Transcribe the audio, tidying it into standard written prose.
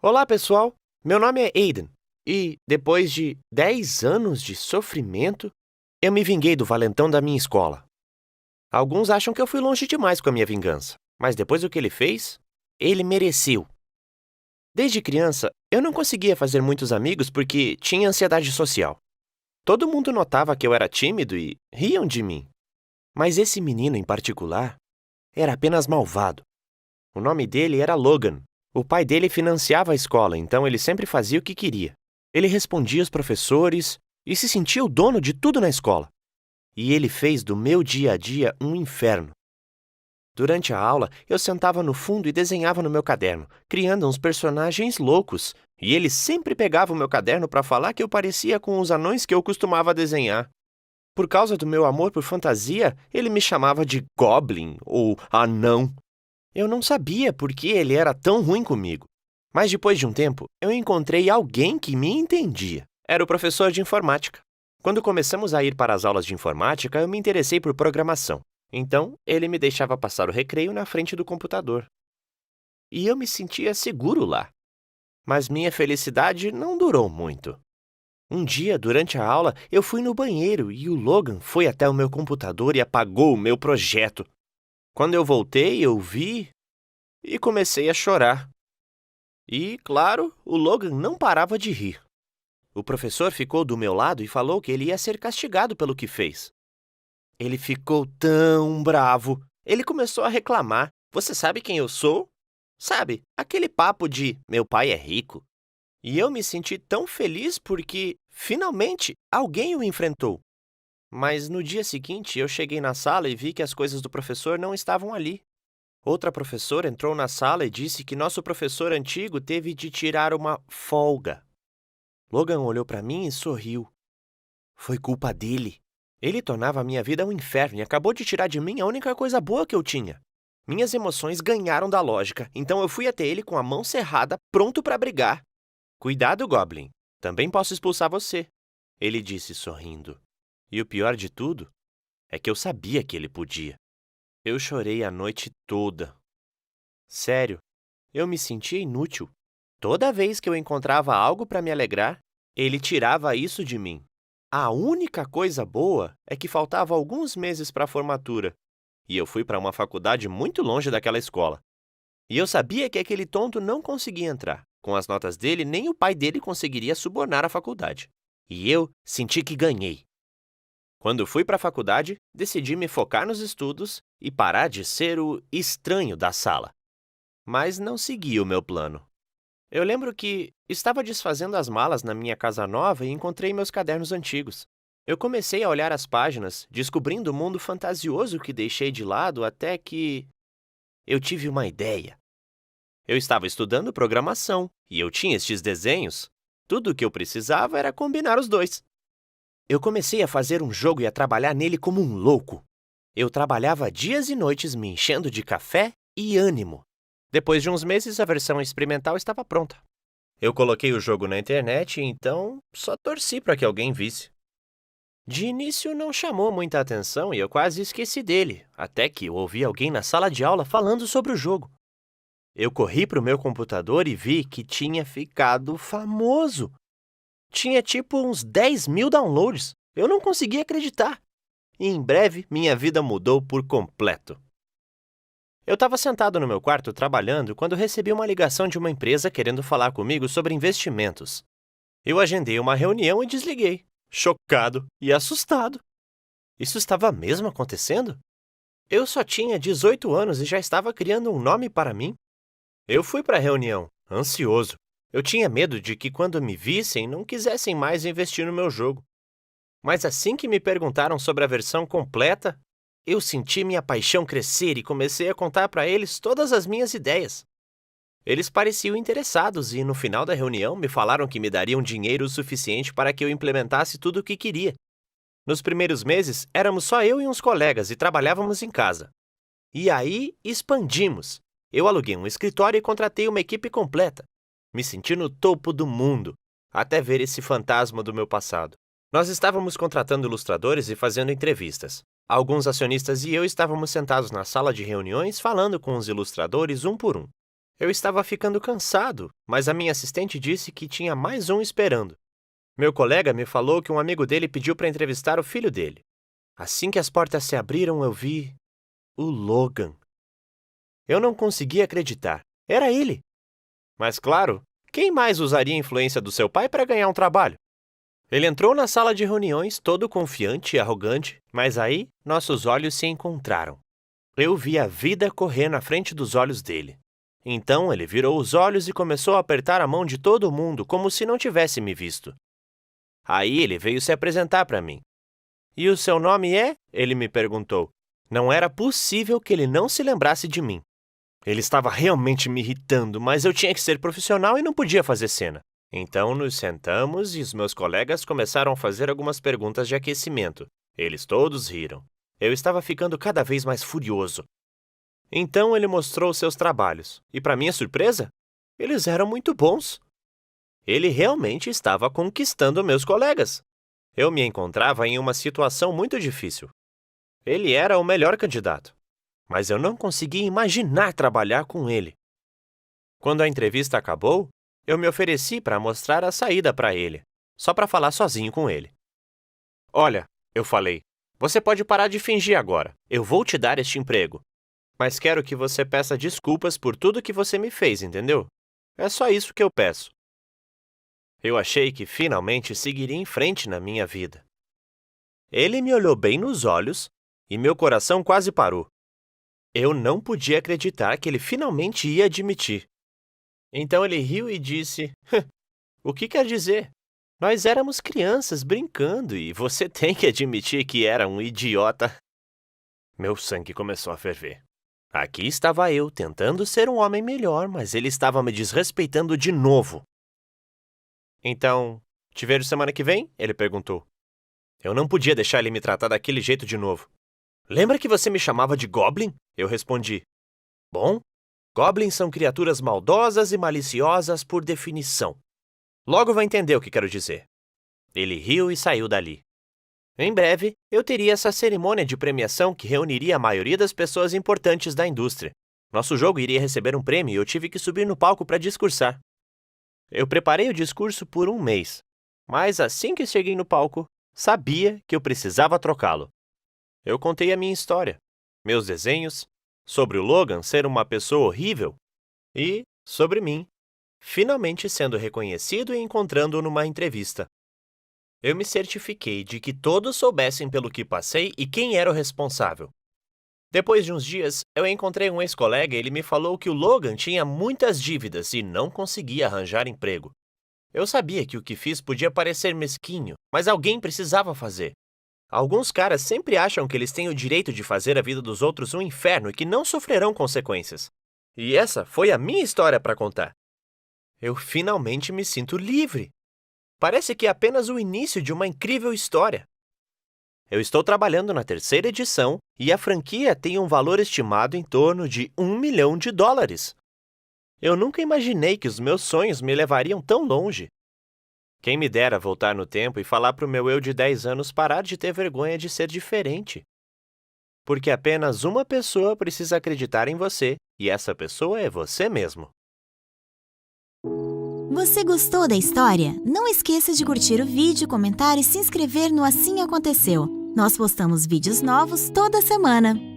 Olá, pessoal! Meu nome é Aiden e, depois de 10 anos de sofrimento, eu me vinguei do valentão da minha escola. Alguns acham que eu fui longe demais com a minha vingança, mas depois do que ele fez, ele mereceu. Desde criança, eu não conseguia fazer muitos amigos porque tinha ansiedade social. Todo mundo notava que eu era tímido e riam de mim. Mas esse menino em particular era apenas malvado. O nome dele era Logan. O pai dele financiava a escola, então ele sempre fazia o que queria. Ele respondia aos professores e se sentia o dono de tudo na escola. E ele fez do meu dia a dia um inferno. Durante a aula, eu sentava no fundo e desenhava no meu caderno, criando uns personagens loucos, e ele sempre pegava o meu caderno para falar que eu parecia com os anões que eu costumava desenhar. Por causa do meu amor por fantasia, ele me chamava de Goblin ou Anão. Eu não sabia por que ele era tão ruim comigo. Mas depois de um tempo, eu encontrei alguém que me entendia. Era o professor de informática. Quando começamos a ir para as aulas de informática, eu me interessei por programação. Então, ele me deixava passar o recreio na frente do computador. E eu me sentia seguro lá. Mas minha felicidade não durou muito. Um dia, durante a aula, eu fui no banheiro e o Logan foi até o meu computador e apagou o meu projeto. Quando eu voltei, eu vi e comecei a chorar. E, claro, o Logan não parava de rir. O professor ficou do meu lado e falou que ele ia ser castigado pelo que fez. Ele ficou tão bravo. Ele começou a reclamar. Você sabe quem eu sou? Sabe, aquele papo de meu pai é rico. E eu me senti tão feliz porque, finalmente, alguém o enfrentou. Mas no dia seguinte, eu cheguei na sala e vi que as coisas do professor não estavam ali. Outra professora entrou na sala e disse que nosso professor antigo teve de tirar uma folga. Logan olhou para mim e sorriu. Foi culpa dele. Ele tornava a minha vida um inferno e acabou de tirar de mim a única coisa boa que eu tinha. Minhas emoções ganharam da lógica, então eu fui até ele com a mão cerrada, pronto para brigar. Cuidado, Goblin. Também posso expulsar você, ele disse sorrindo. E o pior de tudo é que eu sabia que ele podia. Eu chorei a noite toda. Sério, eu me sentia inútil. Toda vez que eu encontrava algo para me alegrar, ele tirava isso de mim. A única coisa boa é que faltava alguns meses para a formatura, e eu fui para uma faculdade muito longe daquela escola. E eu sabia que aquele tonto não conseguia entrar. Com as notas dele, nem o pai dele conseguiria subornar a faculdade. E eu senti que ganhei. Quando fui para a faculdade, decidi me focar nos estudos e parar de ser o estranho da sala. Mas não segui o meu plano. Eu lembro que estava desfazendo as malas na minha casa nova e encontrei meus cadernos antigos. Eu comecei a olhar as páginas, descobrindo o mundo fantasioso que deixei de lado até que eu tive uma ideia. Eu estava estudando programação e eu tinha estes desenhos. Tudo o que eu precisava era combinar os dois. Eu comecei a fazer um jogo e a trabalhar nele como um louco. Eu trabalhava dias e noites me enchendo de café e ânimo. Depois de uns meses, a versão experimental estava pronta. Eu coloquei o jogo na internet e então só torci para que alguém visse. De início não chamou muita atenção e eu quase esqueci dele, até que eu ouvi alguém na sala de aula falando sobre o jogo. Eu corri para o meu computador e vi que tinha ficado famoso. Tinha tipo uns 10.000 downloads. Eu não conseguia acreditar. E em breve, minha vida mudou por completo. Eu estava sentado no meu quarto trabalhando quando recebi uma ligação de uma empresa querendo falar comigo sobre investimentos. Eu agendei uma reunião e desliguei, chocado e assustado. Isso estava mesmo acontecendo? Eu só tinha 18 anos e já estava criando um nome para mim. Eu fui para a reunião, ansioso. Eu tinha medo de que quando me vissem não quisessem mais investir no meu jogo. Mas assim que me perguntaram sobre a versão completa, eu senti minha paixão crescer e comecei a contar para eles todas as minhas ideias. Eles pareciam interessados e, no final da reunião, me falaram que me dariam dinheiro o suficiente para que eu implementasse tudo o que queria. Nos primeiros meses, éramos só eu e uns colegas e trabalhávamos em casa. E aí, expandimos. Eu aluguei um escritório e contratei uma equipe completa. Me senti no topo do mundo, até ver esse fantasma do meu passado. Nós estávamos contratando ilustradores e fazendo entrevistas. Alguns acionistas e eu estávamos sentados na sala de reuniões falando com os ilustradores um por um. Eu estava ficando cansado, mas a minha assistente disse que tinha mais um esperando. Meu colega me falou que um amigo dele pediu para entrevistar o filho dele. Assim que as portas se abriram, eu vi o Logan. Eu não conseguia acreditar. Era ele. Mas claro, quem mais usaria a influência do seu pai para ganhar um trabalho? Ele entrou na sala de reuniões todo confiante e arrogante, mas aí nossos olhos se encontraram. Eu vi a vida correr na frente dos olhos dele. Então ele virou os olhos e começou a apertar a mão de todo mundo como se não tivesse me visto. Aí ele veio se apresentar para mim. E o seu nome é? Ele me perguntou. Não era possível que ele não se lembrasse de mim. Ele estava realmente me irritando, mas eu tinha que ser profissional e não podia fazer cena. Então nos sentamos e os meus colegas começaram a fazer algumas perguntas de aquecimento. Eles todos riram. Eu estava ficando cada vez mais furioso. Então ele mostrou seus trabalhos, e para minha surpresa, eles eram muito bons. Ele realmente estava conquistando meus colegas. Eu me encontrava em uma situação muito difícil. Ele era o melhor candidato, mas eu não conseguia imaginar trabalhar com ele. Quando a entrevista acabou, eu me ofereci para mostrar a saída para ele, só para falar sozinho com ele. Olha, eu falei, você pode parar de fingir agora. Eu vou te dar este emprego. Mas quero que você peça desculpas por tudo que você me fez, entendeu? É só isso que eu peço. Eu achei que finalmente seguiria em frente na minha vida. Ele me olhou bem nos olhos e meu coração quase parou. Eu não podia acreditar que ele finalmente ia admitir. Então ele riu e disse, o que quer dizer? Nós éramos crianças brincando e você tem que admitir que era um idiota. Meu sangue começou a ferver. Aqui estava eu, tentando ser um homem melhor, mas ele estava me desrespeitando de novo. Então, te vejo semana que vem? Ele perguntou. Eu não podia deixar ele me tratar daquele jeito de novo. Lembra que você me chamava de Goblin? Eu respondi. Bom, Goblins são criaturas maldosas e maliciosas por definição. Logo vai entender o que quero dizer. Ele riu e saiu dali. Em breve, eu teria essa cerimônia de premiação que reuniria a maioria das pessoas importantes da indústria. Nosso jogo iria receber um prêmio e eu tive que subir no palco para discursar. Eu preparei o discurso por um mês, mas assim que cheguei no palco, sabia que eu precisava trocá-lo. Eu contei a minha história, meus desenhos, sobre o Logan ser uma pessoa horrível e sobre mim, finalmente sendo reconhecido e encontrando-o numa entrevista. Eu me certifiquei de que todos soubessem pelo que passei e quem era o responsável. Depois de uns dias, eu encontrei um ex-colega e ele me falou que o Logan tinha muitas dívidas e não conseguia arranjar emprego. Eu sabia que o que fiz podia parecer mesquinho, mas alguém precisava fazer. Alguns caras sempre acham que eles têm o direito de fazer a vida dos outros um inferno e que não sofrerão consequências. E essa foi a minha história para contar. Eu finalmente me sinto livre. Parece que é apenas o início de uma incrível história. Eu estou trabalhando na 3ª edição e a franquia tem um valor estimado em torno de $1 milhão. Eu nunca imaginei que os meus sonhos me levariam tão longe. Quem me dera voltar no tempo e falar para o meu eu de 10 anos parar de ter vergonha de ser diferente. Porque apenas uma pessoa precisa acreditar em você e essa pessoa é você mesmo. Você gostou da história? Não esqueça de curtir o vídeo, comentar e se inscrever no Assim Aconteceu. Nós postamos vídeos novos toda semana.